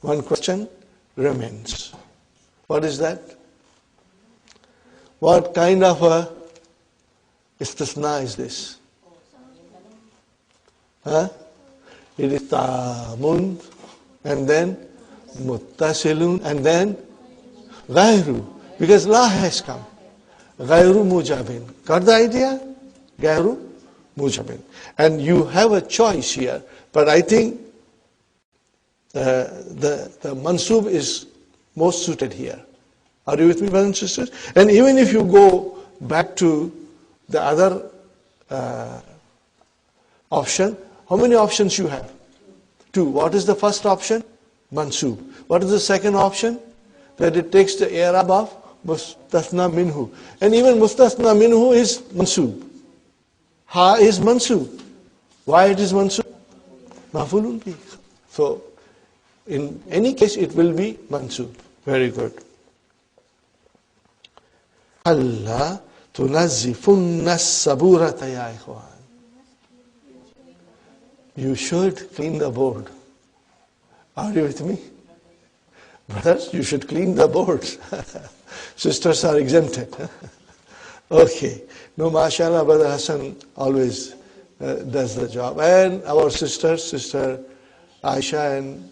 one question remains. What is that? What kind of a istisna is this? Huh? It is tamun, and then muttasilun, and then ghairu. Because la has come. Ghairu mujabin. Got the idea? Ghairu mujabin. And you have a choice here, but I think the mansub is most suited here. Are you with me, brothers and sisters? And even if you go back to the other option, how many options you have? 2. What is the first option? Mansub. What is the second option? That it takes the i'rab of mustasna minhu. And even mustasna minhu is mansub. Ha is mansub. Why it is mansub? Maf'ulun bih. So, in any case, it will be mansub. Very good. Allah tunazzifunna as-saburata ya ikhwan. You should clean the board. Are you with me? Brothers, you should clean the boards. Sisters are exempted. Okay. No, mashallah, Brother Hassan always does the job. And our sisters, Sister Aisha and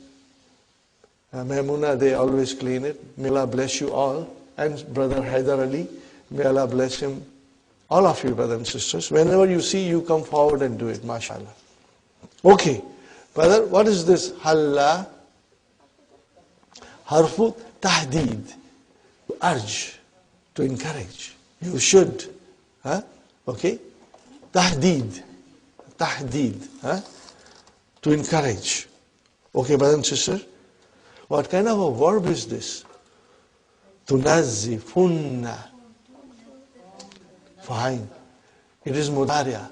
Maimuna, they always clean it. May Allah bless you all. And Brother Haidar Ali, may Allah bless him. All of you, brothers and sisters. Whenever you see, you come forward and do it, mashallah. Okay. Brother, what is this? Halla. Harfu tahdeed. To urge. To encourage. You should. Huh? Okay. Tahdeed. Tahdeed. Huh? To encourage. Okay, brothers and sisters. What kind of a verb is this? Tunazzifunna. Fine. It is mudariya.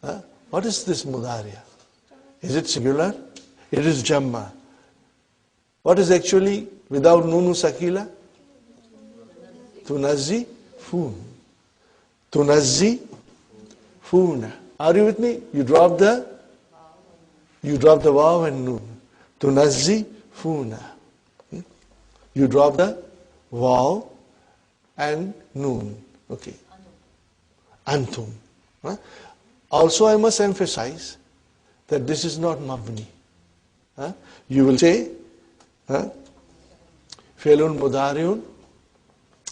Huh? What is this mudariya? Is it singular? It is jamma. What is actually without nunu sakila? Tunazzifun. Tunazzifuna. Are you with me? You drop the waw and noon. Tunazzifuna. You drop the waw and noon. Okay. Antum. Huh? Also, I must emphasize that this is not mabni. Huh? You will say, Fi'lun mudariun.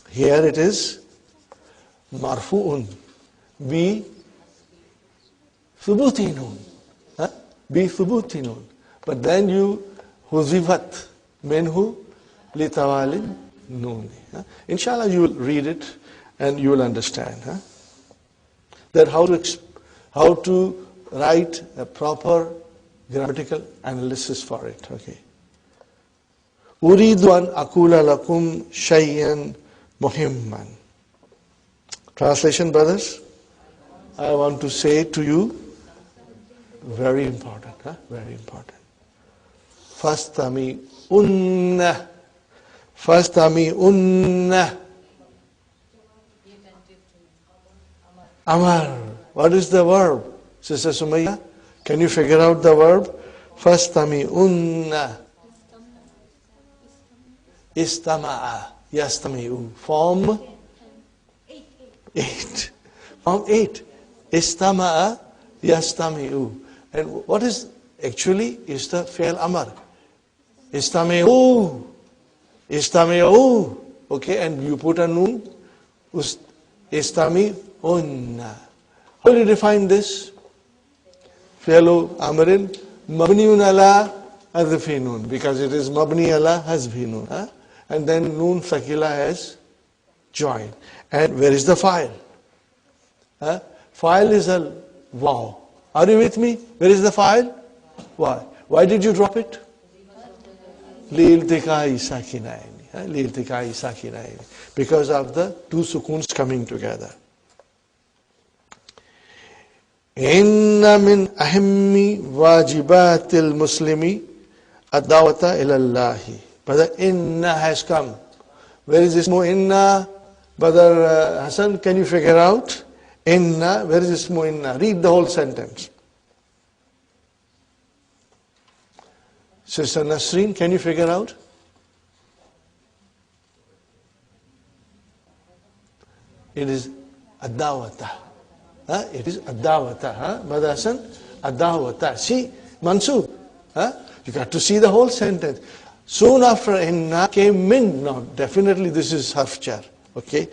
Here it is marfu'un. Bi thubutinun. Bi thubutinun. But then you huzifat minhu litawalin noon. Inshallah, you will read it and you will understand. That how to write a proper grammatical analysis for it. Okay. Uridu an akula lakum shay'an muhimman. Translation, brothers. I want to say to you, very important. Very important. Fastami'unna. Fastami'unna. Amar. What is the verb? Sister Sumayya, can you figure out the verb? Fastami'unna. Istama'a. Yastami'u. Form 8. Form 8. Istama'a. Yastami'u. And what is actually is the fi'l amar. Istami'u. Istami'u. Okay, and you put a noon. Istami'unna. How do you define this? Fi'lu amrin mabniun ala hazfi noon, because it is mabni ala hazfi noon. And then noon sakila has joined. And where is the file? File is a waw. Are you with me? Where is the file? Why? Why did you drop it? Li'iltiqai sakinaini. Li'iltiqai sakinaini. Because of the two sukuns coming together. Inna min ahimmi wajibatil muslimi ad-da'wata ila Allahi. Brother, inna has come. Where is this mo inna? Brother Hassan, can you figure out? Inna, where is this mo inna? Read the whole sentence. Sister Nasreen, can you figure out? It is adawata. It is adawata. Madasan adawata. See, Mansur. You got to see the whole sentence. Soon after inna came min. Now, definitely this is harf jar. Okay.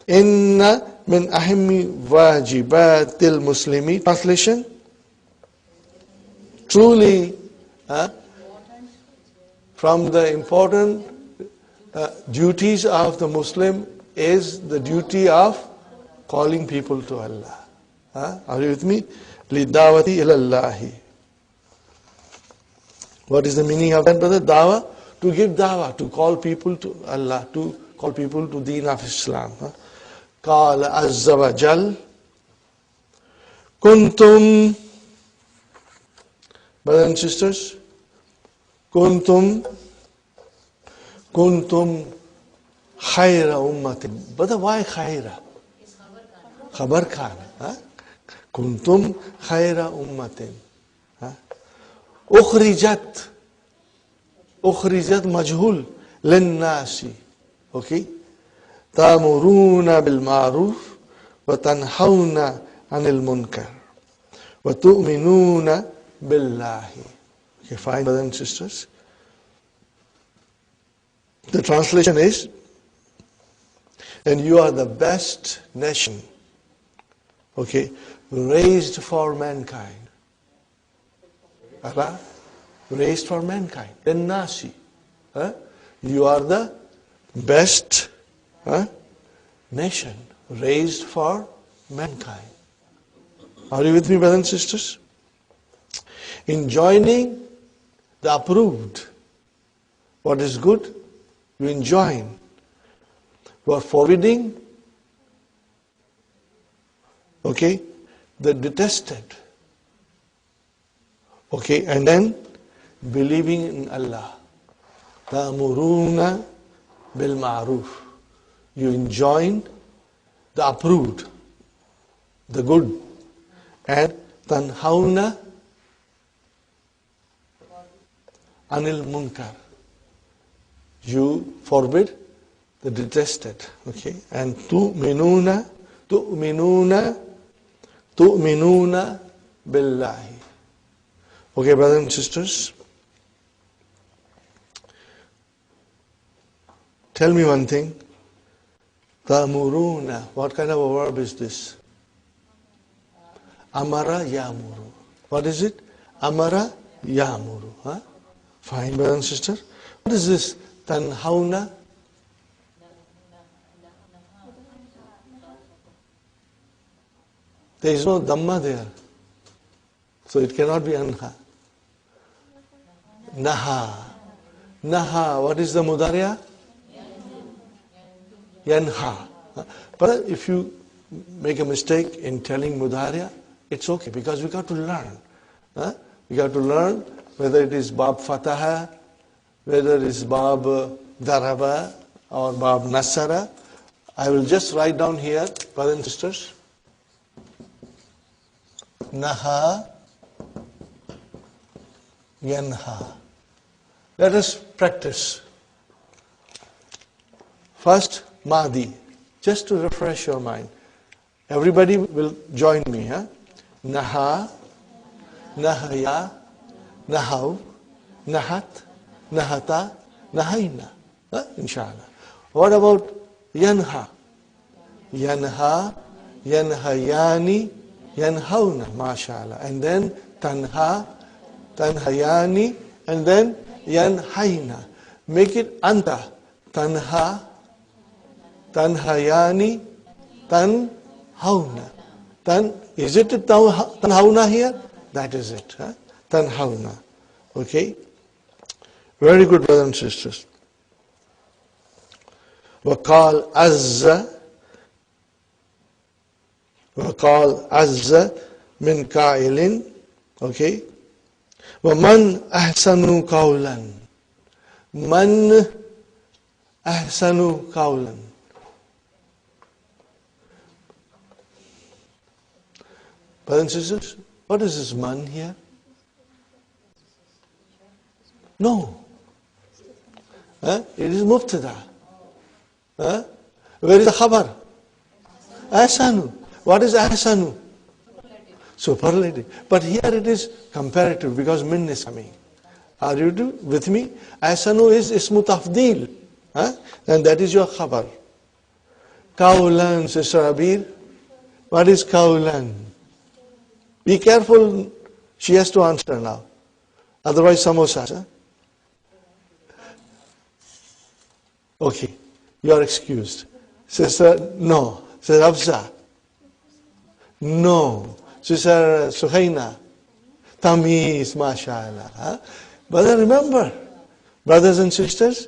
Inna min ahimmi wajibatil muslimi. Translation. Truly, from the important duties of the Muslim is the duty of calling people to Allah. Are you with me? Lidawati ilallahi. What is the meaning of that, brother? Dawa? To give dawa, to call people to Allah, to call people to deen of Islam. Qala azza wa jal. Kuntum, brothers and sisters, kuntum khayra ummatin. Brother, why khayra? Khabar khan. Kuntum khayra ummatin. Ukhrijat majhul linnasi. Okay? Ta'muruna bil ma'ruf wa tanhawna 'anil munkar wa tu'minuna billahi. Okay, fine, brothers and sisters. The translation is, and you are the best nation, okay, raised for mankind. Allah, raised for mankind. Then Nasi. You are the best nation, raised for mankind. Are you with me, brothers and sisters? In joining the approved, what is good, you enjoin. You are forbidding, okay, the detested. Okay, and then believing in Allah. Ta'muruna bil ma'ruf. You enjoin the approved, the good. And tanhawna anil munkar. You forbid the detested. Okay, and tu'minuna billahi. Okay, brothers and sisters, tell me one thing. Ta'muruna, what kind of a verb is this? Amara yamuru. What is it? Amara yamuru. Fine, brothers and sisters. What is this? Tanhawna. There is no dhamma there. So it cannot be anha. Naha. Naha. What is the mudariya? Yanha. But if you make a mistake in telling mudariya, it's okay because we got to learn. We got to learn whether it is bab fataha, whether it is bab daraba or bab nasara. I will just write down here, brothers and sisters. Naha, yanha. Let us practice. First, Mahdi, just to refresh your mind. Everybody will join me. Naha, nahaya, nahaw, nahat, nahata, nahayna. Inshallah. What about yanha? Yanha, yanhayani, yanhawna, mashallah. And then tanha, tanhayani, and then yanhayna. Make it anta. Tanha, tanhayani, tanhawna. Is it tanhawna here? That is it. Tanhawna. Okay? Very good, brothers and sisters. وقال عز من قائل. Okay? ومن أحسن قولا. من أحسن قولا. Brothers and sisters, what is this man here? No. It is mubtada. Where is the khabar? Ahsanu. What is ahsanu? Superlative. But here it is comparative because min is coming. Are you with me? Ahsanu is ismu tafdeel. And that is your khabar. Kaulan, Sister Abir. What is kaulan? Be careful. She has to answer now. Otherwise, samosas. Okay. You are excused. Sister, no. Sister Abza. No. Sister Suhaina. Tamiz, mashallah. But remember, brothers and sisters,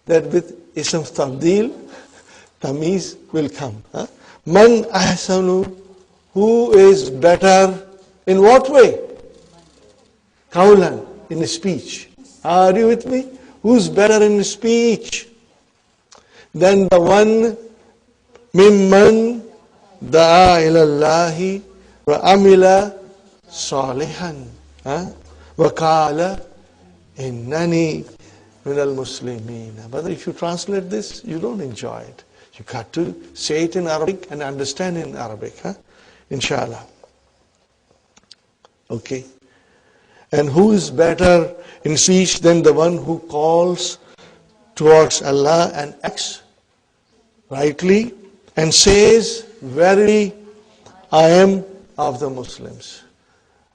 that with ism tabdeel, tamiz will come. Man ahsanu, who is better in what way? Kaulan, in speech. Are you with me? Who's better in speech than the one mimman da'a ilallahi wa amila salihan wa qala innani min al-muslimin. But if you translate this, you don't enjoy it. You got to say it in Arabic and understand in Arabic. Inshallah. Okay. And who is better in speech than the one who calls towards Allah and acts rightly and says, verily, I am of the Muslims.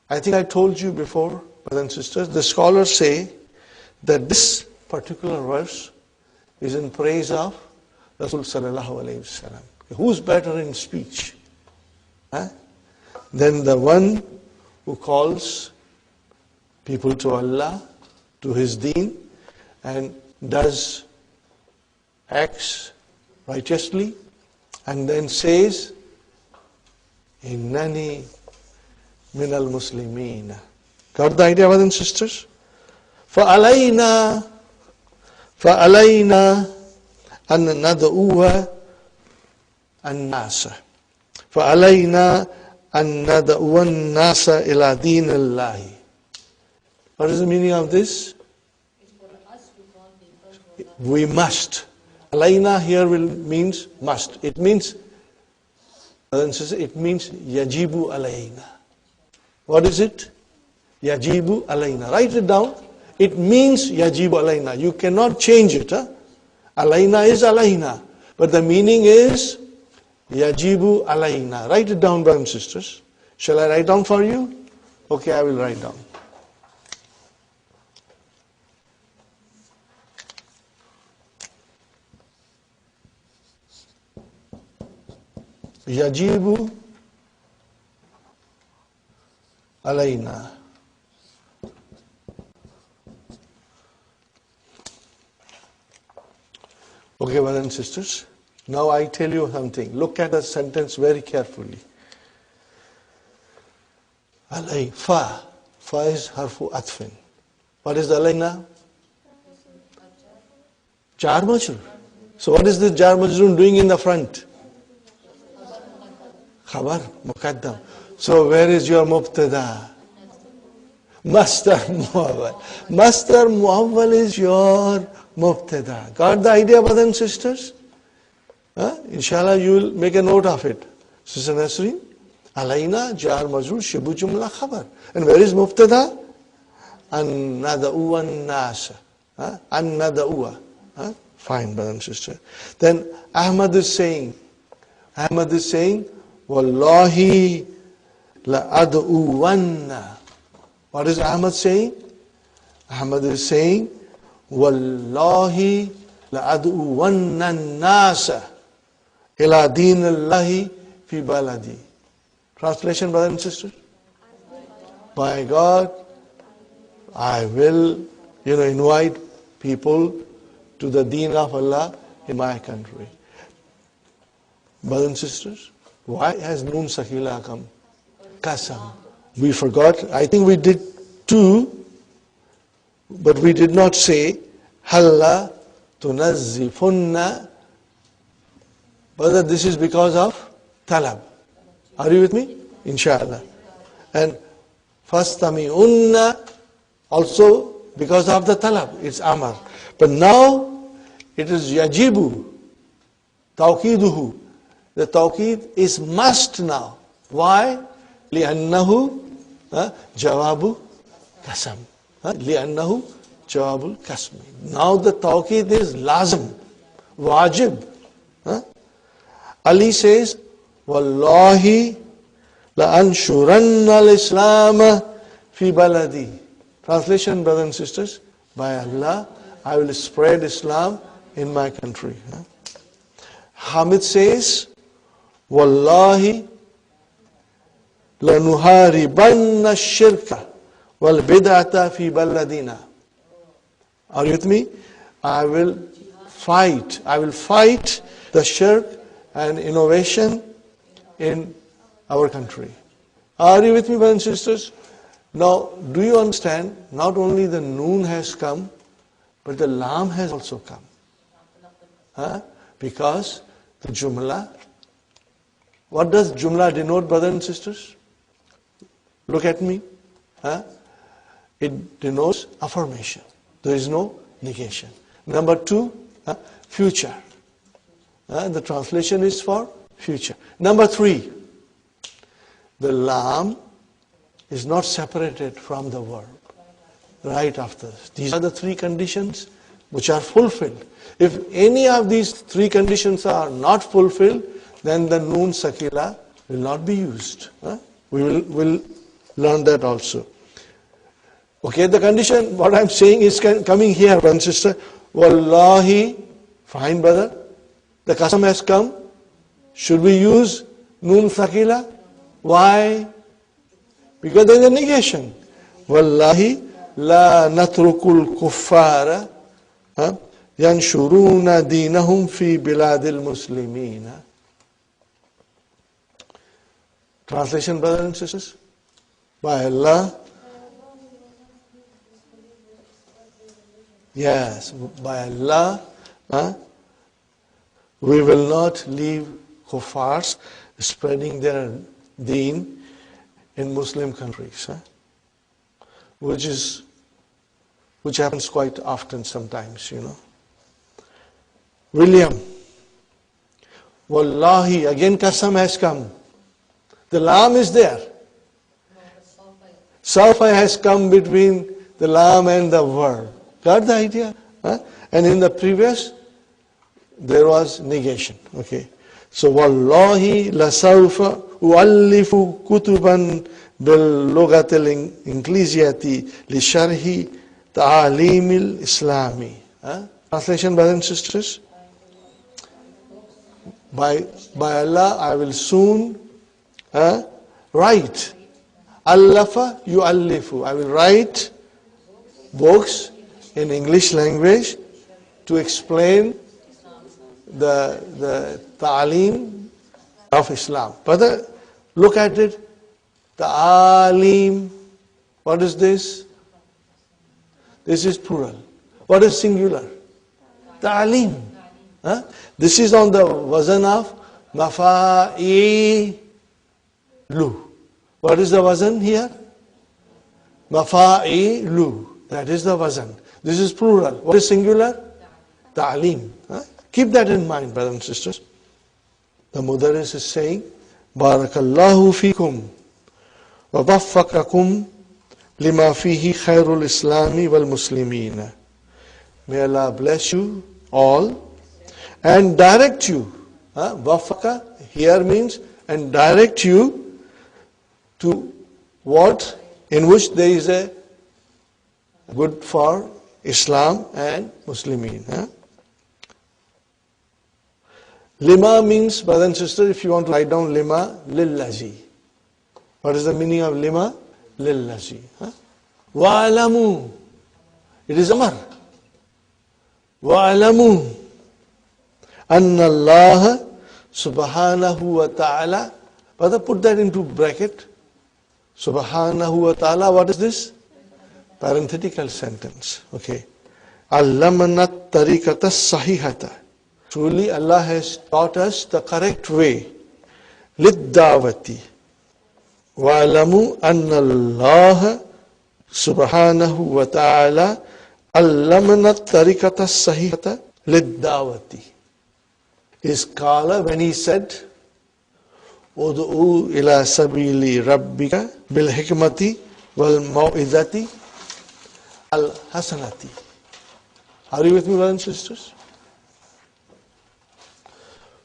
I think I told you before, brothers and sisters, the scholars say that this particular verse is in praise of Rasul sallallahu alayhi wasallam. Who's better in speech than the one who calls people to Allah, to His deen, and does acts righteously, and then says, Innani min al-muslimin. Got the idea, brothers and sisters? فَعَلَيْنَا أَن نَدْعُوَ النَّاسَ فَعَلَيْنَا أَن نَدْعُوَ النَّاسَ إِلَى دِينِ اللَّهِ. What is the meaning of this? We must. Alayna here means must. It means, yajibu alayna. What is it? Yajibu alayna. Write it down. It means yajibu alayna. You cannot change it. Alayna is alayna. But the meaning is yajibu alayna. Write it down, brothers and sisters. Shall I write down for you? Okay, I will write down. Yajibu alayna. Okay, brothers and sisters. Now I tell you something. Look at the sentence very carefully. Alay, fa. Fa is harfu atfin. What is the alayna? Jar majrur. So what is this jar majrur doing in the front? Khabar, muqaddam. So where is your mubtada? Masdar muawwal. Masdar muawwal is your mubtada. Got the idea, brothers and sisters? Inshallah, you will make a note of it. Sister Nasreen, alayna jar majrur shibu jumla khabar. And where is mubtada? An nada'u an nasa. An nada'u. Fine, brothers and sisters. Then Ahmad is saying, Wallahi la'ad'uwanna. What is Ahmad saying? Ahmad is saying, Wallahi la'ad'uwanna an-nasa ila dinillahi fi baladi. Translation, brothers and sisters? By God, I will, invite people to the deen of Allah in my country. Brothers and sisters, why has Noon Sakila come? Qasam. We forgot. I think we did two, but we did not say Halla tunazzifunna. Brother, this is because of talab. Are you with me? Inshallah. And fastami'unna, also because of the talab, it's amar. But now it is yajibu, tawqiduhu. The tawqid is must now. Why? لأنه jawabu kasam. لأنه jawabul kasmi. Now the tawqid is lazim, wajib. Ali says, Wallahi la anshuranna al-Islam fi baladi. Translation, brothers and sisters, by Allah, I will spread Islam in my country. Hamid says, Wallahi la nuharibanna ash-shirka wal bid'ata fi baladina. Are you with me? I will fight the shirk and innovation in our country. Are you with me, brothers and sisters? Now, do you understand? Not only the noon has come, but the lam has also come. Because the jumla, what does jumla denote, brothers and sisters? Look at me. It denotes affirmation. There is no negation. Number 2, future. The translation is for future. Number 3, the lam is not separated from the verb right after this. These are the 3 conditions which are fulfilled. If any of these 3 conditions are not fulfilled, then the noon sakila will not be used. We will learn that also. Okay, the condition, what I'm saying is coming here, brother and sister. Wallahi, fine brother. The qasam has come. Should we use noon sakila? Why? Because there is a negation. Wallahi la natrukul kuffara yanshuruna dinahum fi biladil muslimina. Translation, brothers and sisters. By Allah. Yes, by Allah, we will not leave kuffars spreading their deen in Muslim countries, which happens quite often sometimes, William, Wallahi, again qasam has come. The lam is there. Safa has come between the lam and the verb. Got the idea? And in the previous, there was negation. Okay. So, Wallahi la sawfa u'allifu kutuban bil lughati al-ingliziyati li sharhi ta'alim al-islami. Translation, brothers and sisters. By Allah, I will soon write. Allafa yu'allifu. I will write books in English language to explain the ta'aleem of Islam. Brother, look at it. Ta'aleem. What is this? This is plural. What is singular? Ta'aleem. This is on the wazan of mafa'ilu. What is the wazan here? Mafa'ilu. That is the wazan. This is plural. What is singular? Ta'aleem. Keep that in mind, brothers and sisters. The Mudarris is saying, Barakallahu fikum wa waffaqakum lima fihi khairul islami wal muslimina. May Allah bless you all and direct you. Waffaqa here means and direct you to what? In which there is a good for Islam and Muslimin. Lima means, brother and sister, if you want to write down lima, lillazi. What is the meaning of lima? Lillazi. Wa'alamu. It is amar. Wa'alamu. Anna Allah subhanahu wa ta'ala. Brother, put that into bracket. Subhanahu wa ta'ala. What is this? Parenthetical sentence. Okay. Allamanat tariqata sahihata. Truly Allah has taught us the correct way. Lid-dawati. Wa'alamu anna Allah subhanahu wa ta'ala allamna tariqata sahihata lid-da'wati. His scholar, when he said, Udu'u ila sabili rabbika bil hikmati wal mau'izati al hasanati. Are you with me, brothers and sisters?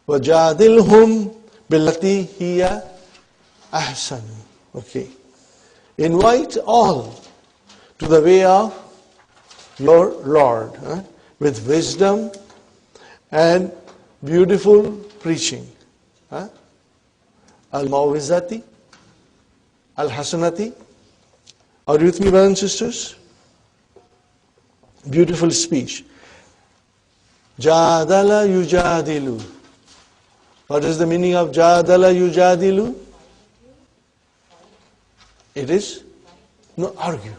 Wajadilhum billati hiya ahsan. Okay. Invite all to the way of your Lord, with wisdom and beautiful preaching. Al-Mawizati, Al-Hasanati. Are you with me, brothers and sisters? Beautiful speech. Jadala yujadilu. What is the meaning of Jadala yujadilu? It is no argue,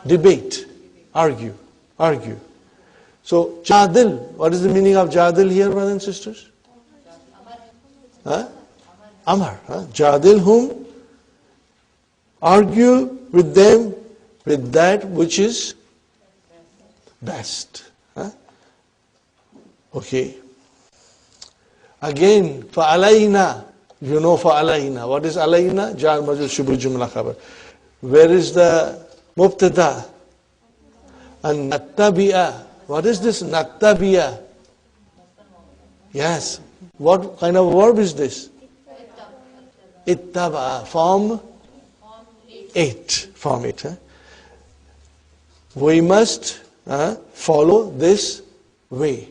debate, argue. So Jadil, what is the meaning of Jadil here, brothers and sisters? Amar. Jadil whom? Argue with them with that which is best. Okay. Again, fa'alayna. You know fa'alayna. What is alayna? Jar majul shubhu jumla khabar. Where is the mubtada? And nattabi'a. What is this nattabi'a? Yes. What kind of verb is this? Ittaba. Form 8. Form 8. We must follow this way.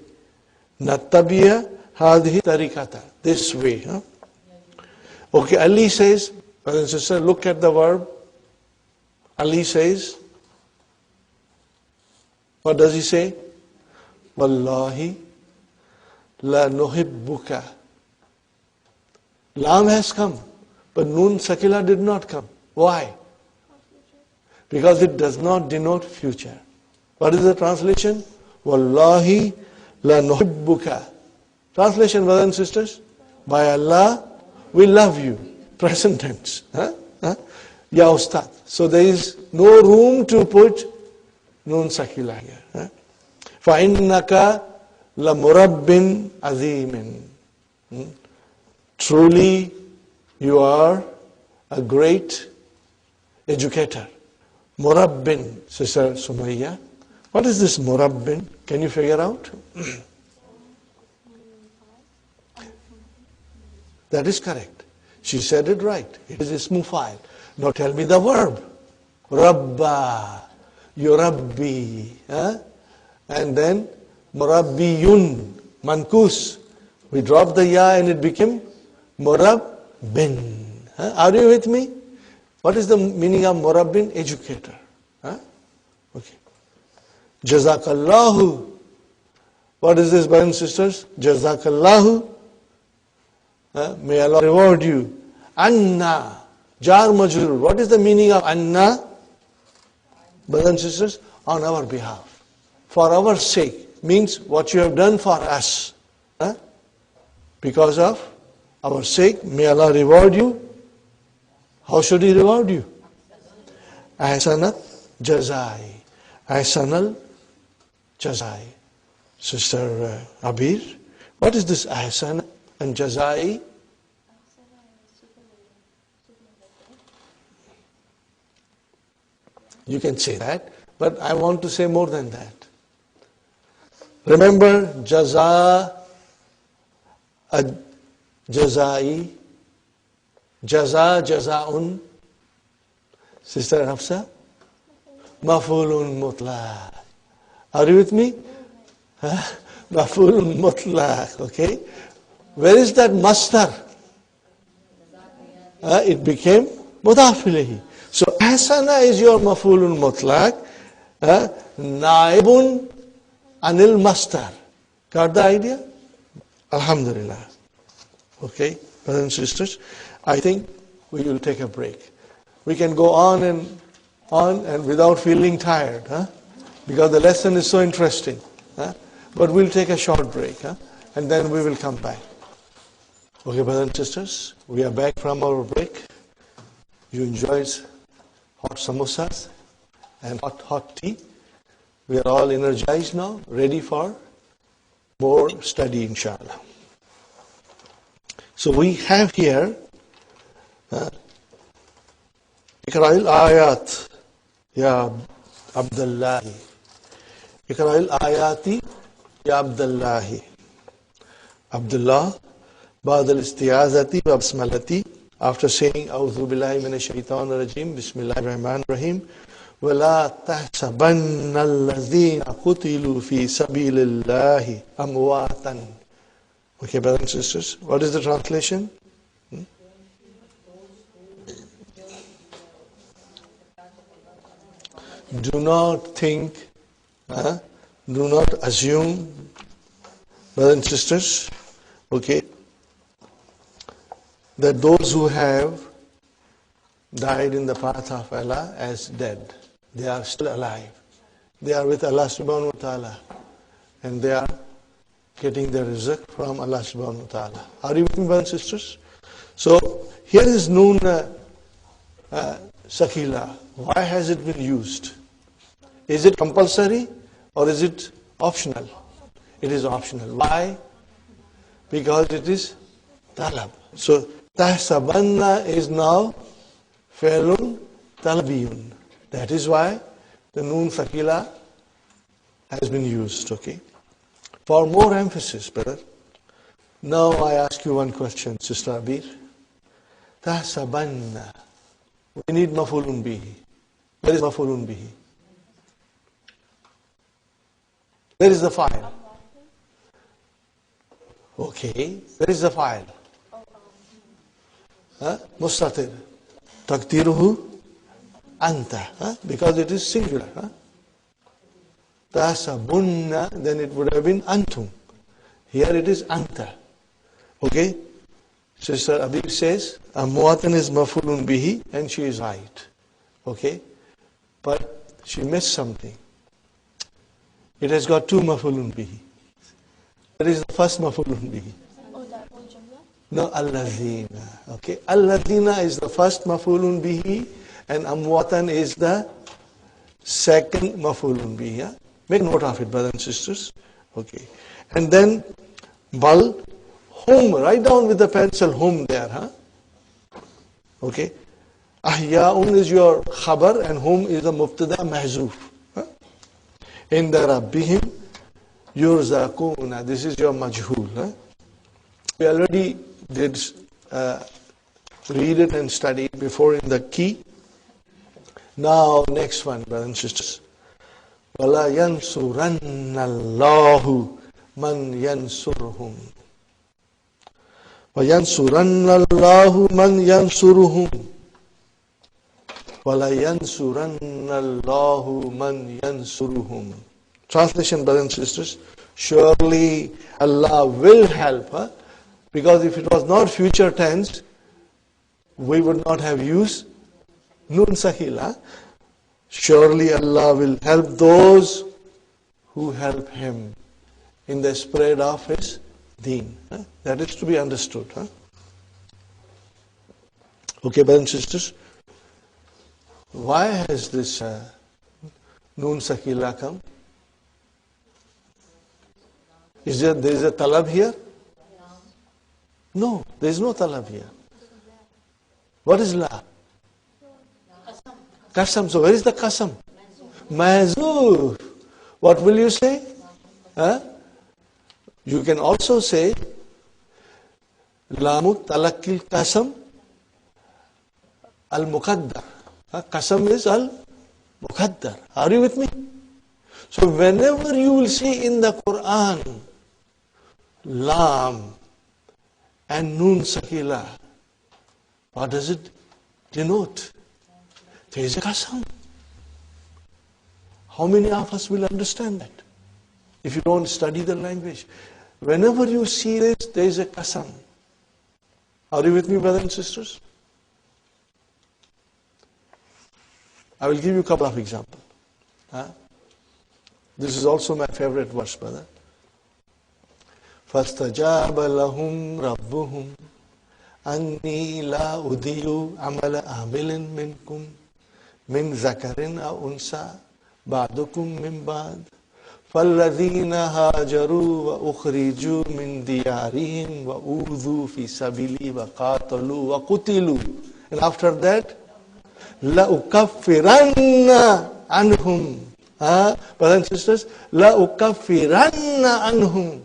Nattabi'a hadhi tariqata. This way. Okay, Ali says, brothers and sisters, look at the verb. Ali says, what does he say? Wallahi la nuhibbuka. Lam has come, but Nun Sakila did not come. Why? Because it does not denote future. What is the translation? Wallahi la nuhibbuka. Translation, brothers and sisters? By Allah, we love you. Present tense. Ya Ustad. So there is no room to put Nun Sakila here. فَإِنَّكَ لَمُرَبٍ عَظِيمٍ. Truly, you are a great educator. Murabbin, Sister Sumayya. What is this murabbin? Can you figure out? That is correct. She said it right. It is ismu fa'il. Now tell me the verb. Rabba, yurabbi. And then murabbiyun, mankus. We dropped the ya and it became murabbin. Are you with me? What is the meaning of murabbin? Educator. Okay. Jazakallahu. What is this, brothers and sisters? Jazakallahu. May Allah reward you. Anna. Jar majrur. What is the meaning of Anna? Brothers and sisters, on our behalf. For our sake. Means what you have done for us. Because of our sake, may Allah reward you. How should He reward you? Ahsanat jazai. Ahsanal jazai. Sister Abir, what is this ahsanat and jazai? You can say that, but I want to say more than that. Remember, jaza, jazai, jaza, jazaun. Sister Hafsa, mafulun mutlaq. Are you with me? Mafulun mutlaq, okay? Where is that mastar? It became mudaf ilayhi. So ahsana is your mafulun mutlaq, naibun anil mastar. Got the idea? Alhamdulillah. Okay, brothers and sisters, I think we will take a break. We can go on and without feeling tired, because the lesson is so interesting. But we'll take a short break, and then we will come back. Okay, brothers and sisters, we are back from our break. You enjoyed hot samosas, and hot tea. We are all energized now, ready for more study, inshallah. So we have here اقرأ الآيات يا عبد الله. اقرأ الآيات يا عبد الله. Abdullah بعد الاستعاذة وبسملة, after saying أعوذ بالله من الشيطان الرجيم بسم الله الرحمن الرحيم ولا تحسبن الذين قتلوا في سبيل الله أمواتا. Okay, brothers and sisters, what is the translation? Do not think, do not assume, brothers and sisters, okay, that those who have died in the path of Allah as dead, they are still alive. They are with Allah subhanahu wa ta'ala, and they are getting their rizq from Allah subhanahu wa ta'ala. Are you with me, brothers and sisters? So here is Noon Sakila. Why has it been used? Is it compulsory or is it optional? It is optional. Why? Because it is talab. So tahsabanna is now fa'lun talabiyun. That is why the Noon Sakila has been used. Okay. For more emphasis, brother, now I ask you one question, Sister Abir. Tahsabanna. We need mafulun bihi. Where is mafulun bihi? Where is the file? Okay. Where is the file? Mustatir. Takdiruhu anta. Because it is singular. Tahsabunna, then it would have been antum. Here it is anta. Okay? Sister Abir says, Amwatan is mafulun bihi, and she is right. Okay? But she missed something. It has got two mafulun bihi. That is the first mafulun bihi. No, alladhina. Okay? Alladhina is the first mafulun bihi, and amwatan is the second mafulun bihi. Yeah? Make note of it, brothers and sisters. Okay. And then, bal, hum, write down with the pencil hum there. Huh? Okay. Ahya'un is your khabar and hum is the mubtada mahzoof. Huh? In the rabbihim yurzaquna. This is your majhul. Huh? We already did read it and study it before in the key. Now, next one, brothers and sisters. وَلَا يَنْصُرَنَّ اللَّهُ مَنْ يَنْصُرُهُمْ وَيَنْصُرَنَّ اللَّهُ مَنْ يَنْصُرُهُمْ وَلَا يَنْصُرَنَّ اللَّهُ مَنْ يَنْصُرُهُمْ. Translation, brothers and sisters. Surely Allah will help. Huh? Because if it was not future tense, we would not have used Nun Sakila. Surely Allah will help those who help Him in the spread of His deen. That is to be understood. Okay, brothers and sisters. Why has this Noon Sakila come? Is there is a talab here? No, there is no talab here. What is la? Qasam. So where is the qasam? Mahzoof. What will you say? You can also say Lamu talakil qasam al-muqaddar. Qasam is al-muqaddar. Are you with me? So whenever you will see in the Quran Lam and Noon Sakila, what does it denote? There is a qasam. How many of us will understand that? If you don't study the language. Whenever you see this, there is a qasam. Are you with me, brothers and sisters? I will give you a couple of examples. This is also my favorite verse, brother. فَاسْتَجَابَ لَهُمْ رَبُّهُمْ أَنِّي لَا أُضِيعُ عَمَلَ عَامِلٍ مِّنكُمْ min zakarin aw unsa ba'dukum min ba'd فالذين هاجروا وأخرجوا من ديارهم وأوذوا في سبيلي وقاتلوا وقتلوا. And after that, لأكفرن عنهم. Brothers and sisters, لأكفرن عنهم.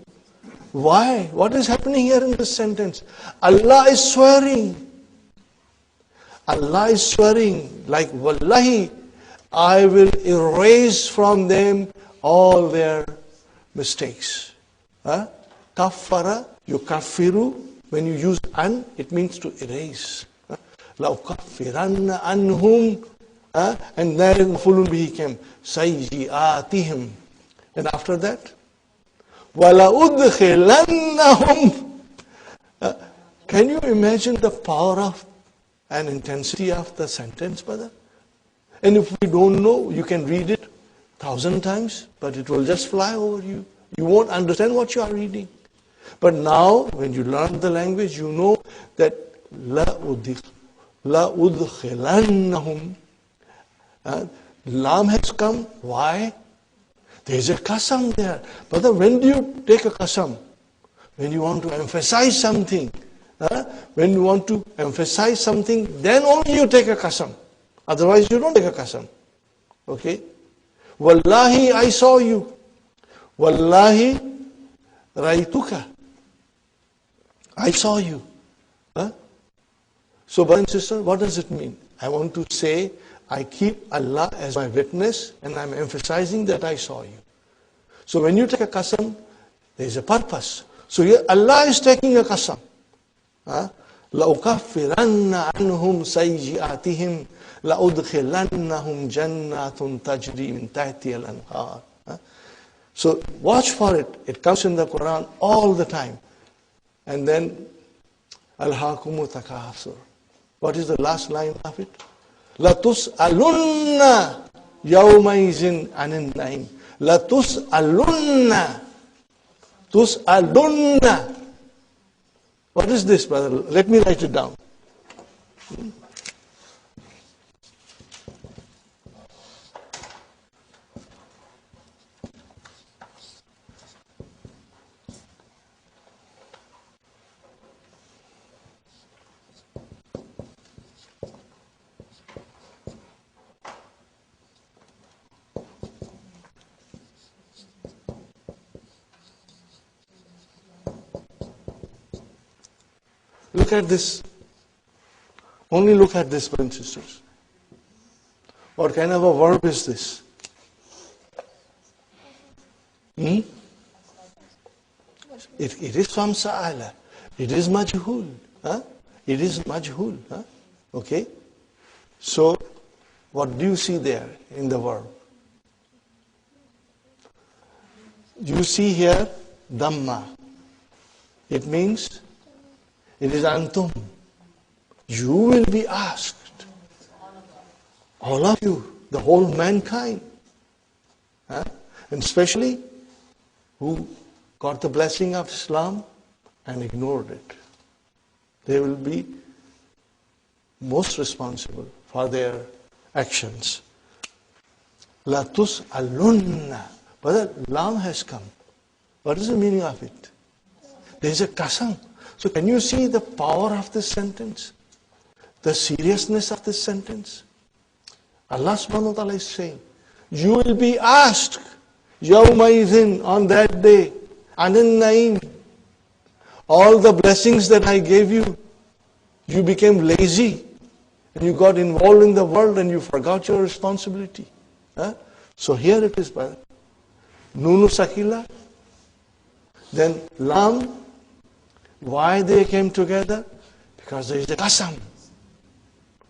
Why? What is happening here in this sentence? Allah is swearing. Allah is swearing like, Wallahi, I will erase from them all their mistakes. Kaffara, yukaffiru, when you use an, it means to erase. لَأُكَفِّرَنَّ عَنْهُمْ, and then maf'ulun bihi came, سَيِّئَاتِهِمْ. And after that, وَلَأُدْخِلَنَّهُمْ. Can you imagine the power of and intensity of the sentence, brother? And if we don't know, you can read it 1,000 times, but it will just fly over you. You won't understand what you are reading. But now, when you learn the language, you know that لَأُدْخِلَنَّهُمْ. Lam has come. Why? There is a qasam there. Brother, when do you take a qasam? When you want to emphasize something. When you want to emphasize something, then only you take a qasam. Otherwise, you don't take a qasam. Okay? Wallahi, I saw you. Wallahi, raituka. I saw you. So, brother and sister, what does it mean? I want to say, I keep Allah as my witness, and I'm emphasizing that I saw you. So, when you take a qasam, there is a purpose. So, here Allah is taking a qasam. لَأُكَفِّرَنَّ عَنْهُمْ سَيِّئَاتِهِمْ لَأُدْخِلَنَّهُمْ جَنَّاتٌ تَجْرِي مِنْ تَحْتِهَا الْأَنْهَارُ. So watch for it. It comes in the Quran all the time. And then أَلْهَاكُمُ تَكَاثُرٌ. What is the last line of it? لَتُسْأَلُنَّ يَوْمَئِذٍ عَنِ النَّعِيمِ. لَتُسْأَلُنَّ. تُسْأَلُنَّ. What is this, brother? Let me write it down. Look at this. Only look at this, brothers and sisters. What kind of a verb is this? It is from sa'ala. It is majhul. It is majhul. Okay? So, what do you see there in the verb? You see here, dhamma. It means, it is antum. You will be asked. All of you, the whole mankind. And especially who got the blessing of Islam and ignored it. They will be most responsible for their actions. La tus'alunna. But the lam has come. What is the meaning of it? There is a qasam. So can you see the power of this sentence? The seriousness of this sentence? Allah subhanahu wa ta'ala is saying, you will be asked, yawmaidhin, on that day, anin naim, all the blessings that I gave you, you became lazy, and you got involved in the world and you forgot your responsibility. So here it is, brother. Nunu sakila, then lam. Why they came together? Because there is a qasam.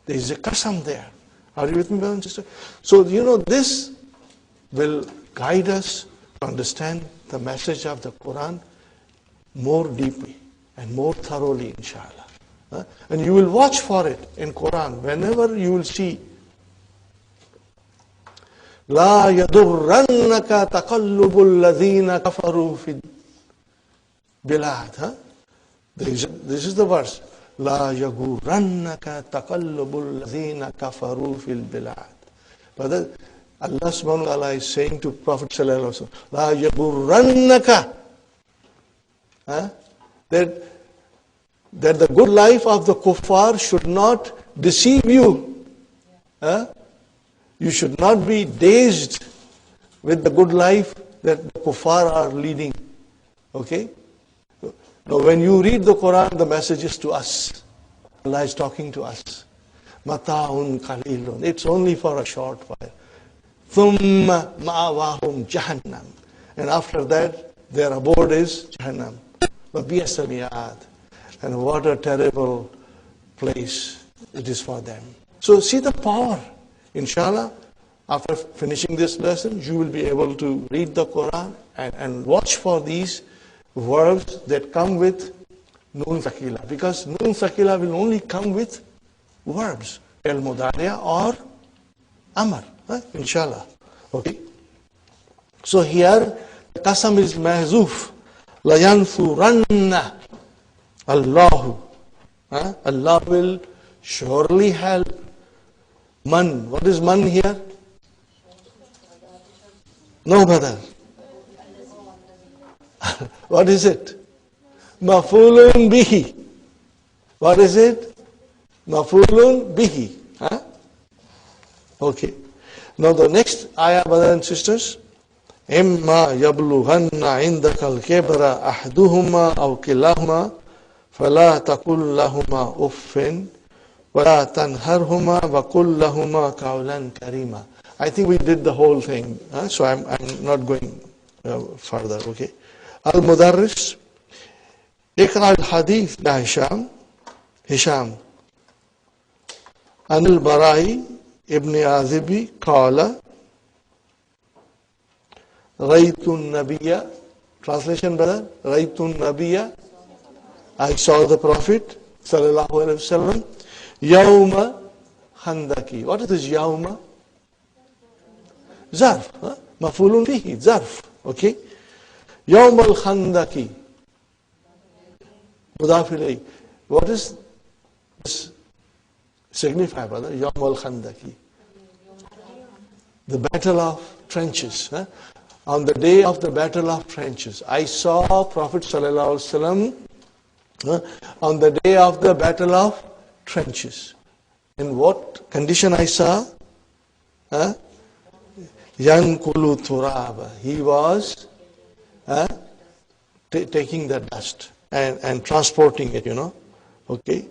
There is a qasam there. Are you with me, brothers and sisters? So, this will guide us to understand the message of the Quran more deeply and more thoroughly, inshallah. And you will watch for it in Quran. Whenever you will see لا يضرنك تقلب الذين كفروا في البلاد. This is the verse. لا يغرنك تقلب الذين كفروا في البلاد. Brother, Allah subhanahu wa ta'ala is saying to Prophet sallallahu alaihi wasallam, La yaburrannaka, that the good life of the kuffar should not deceive you. You should not be dazed with the good life that the kuffar are leading. Okay? Now when you read the Quran, the message is to us. Allah is talking to us. Mata'un qalilun. It's only for a short while. Thumma ma'awahum jahannam. And after that, their abode is Jahannam. Wa bi'sal mihad. And what a terrible place it is for them. So see the power. Inshallah, after finishing this lesson, you will be able to read the Quran and watch for these verbs that come with Nun Thaqila. Because Nun Thaqila will only come with verbs. Al-Mudariya or Amr. Inshallah. Okay. So here, the Qasam is Mahzuf. La yanfuranna Allahu. Allah will surely help. Man. What is man here? No, brother. What is it? Mafulun bihi. What is it? Mafulun bihi. Okay. Now the next ayah, brothers and sisters. Imma yablughanna indaka al-kibra ahduhuma aw kilahuma fala taqul lahuma uffin wala tanharhuma wa qul lahuma qawlan karima. I think we did the whole thing, so I'm not going further. Okay. Al-Mudarris, Iqra al-Hadith ya Hisham. An al-Barai ibn Azibi qala Raytun Nabiyya. Translation, brother. Raytun Nabiyya. I saw the Prophet sallallahu alaihi wasallam. Yawma Khandaki. What is this Yawma? Zarf. Mafulun fihi. Zarf. Okay. Yawm al-Khandaki. Mudaf ilayh. What is this signify, brother? Yawm al-Khandaki. The battle of trenches. On the day of the battle of trenches. I saw Prophet sallallahu alaihi wasallam on the day of the battle of trenches. In what condition I saw? Yankulu turaba. He was taking the dust and transporting it, okay,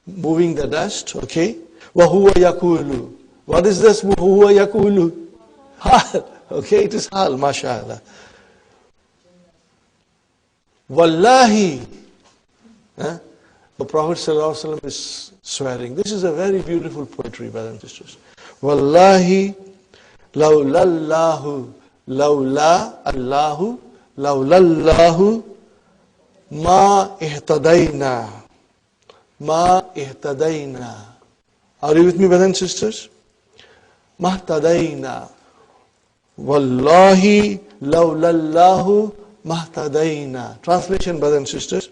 moving the dust, okay. Wahuwa yakulu. What is this? Wahuwa yakulu. Hal. Okay, it is hal, mashallah. Wallahi. The Prophet ﷺ is swearing. This is a very beautiful poetry, brothers and sisters. Wallahi, lawlallahu, lawla Allahu, lawlallahu, ma ihtadayna. Ma ihtadayna. Are you with me, brothers and sisters? Ma ihtadayna. Wallahi, lawlallahu, ma ihtadayna. Translation, brothers and sisters.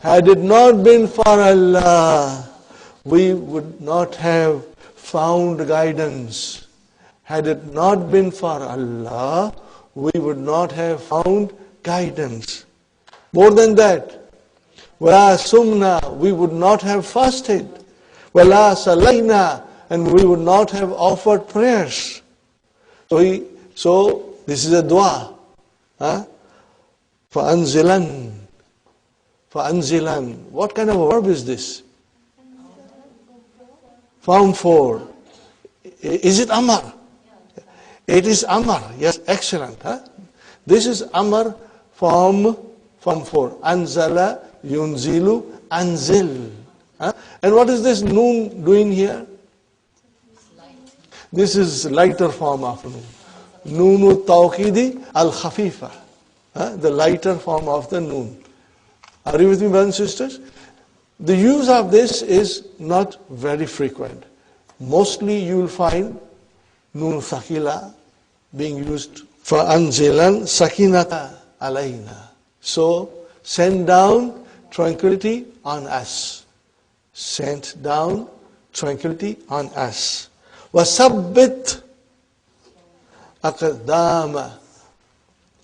Had it not been for Allah, we would not have found guidance. Had it not been for Allah, we would not have found guidance. More than that, wala sumna, we would not have fasted. Wala salayna, and we would not have offered prayers. So this is a dua. Fa'anzilan. Fa'anzilan. What kind of a verb is this? Form 4. Is it Amar? It is Amar. Yes, excellent. This is Amar form 4. Anzala, yunzilu, anzil. And what is this noon doing here? This is lighter form of noon. Noonu tawqidi al-khafifa. The lighter form of the noon. Are you with me, brothers and sisters? The use of this is not very frequent. Mostly you will find Nun Thaqila being used for anzilan sakinata alayna. So, send down tranquility on us. Send down tranquility on us. وَثَبِّتْ أَقْدَامَ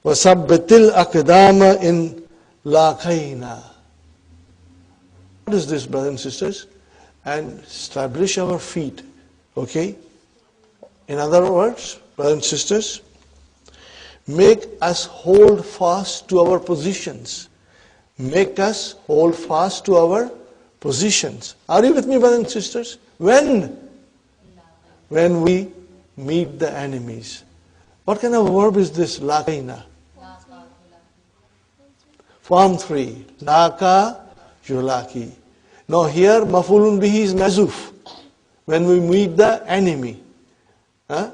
وَثَبِّتِ الْأَقْدَامَ إِنْ لَاقَيْنَا. What is this, brothers and sisters? And establish our feet. Okay? In other words, brothers and sisters, make us hold fast to our positions. Make us hold fast to our positions. Are you with me, brothers and sisters? When we meet the enemies. What kind of verb is this? Laqaina. Form 3. Laqa, yulaki. Now here, mafulun bihi is mazuf. When we meet the enemy. The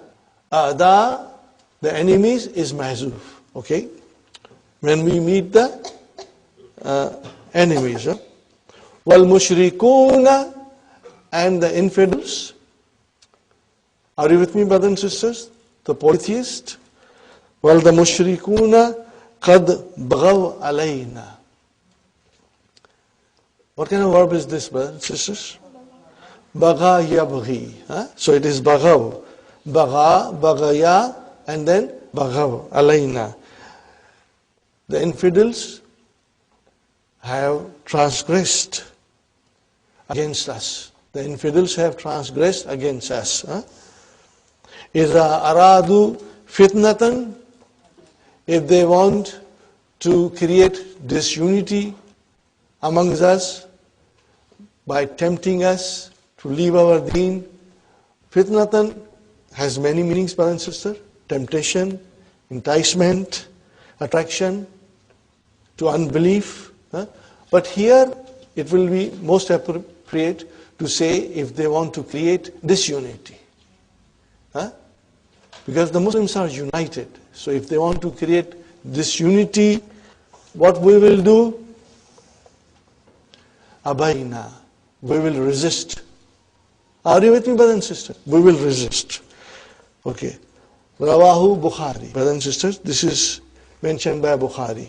enemies is mazuf. Okay? When we meet the enemies. Wal mushrikuna, and the infidels. Are you with me, brothers and sisters? The polytheists. Wal the mushrikuna qad baghaw alayna. What kind of verb is this, brothers and sisters? Bagha yabghi. So it is baghaw. Bagha, baghaya, and then baghaw alayna. The infidels have transgressed against us. The infidels have transgressed against us. إِذَا أَرَادُوا فِتْنَةً, if they want to create disunity amongst us by tempting us to leave our deen. Fitnatan has many meanings, brothers and sisters. Temptation, enticement, attraction to unbelief. But here it will be most appropriate to say if they want to create disunity. Because the Muslims are united. So if they want to create disunity, what we will do? Abayna. We will resist. Are you with me, brothers and sisters? We will resist. Okay. Rawahu Bukhari. Brothers and sisters, this is mentioned by Bukhari.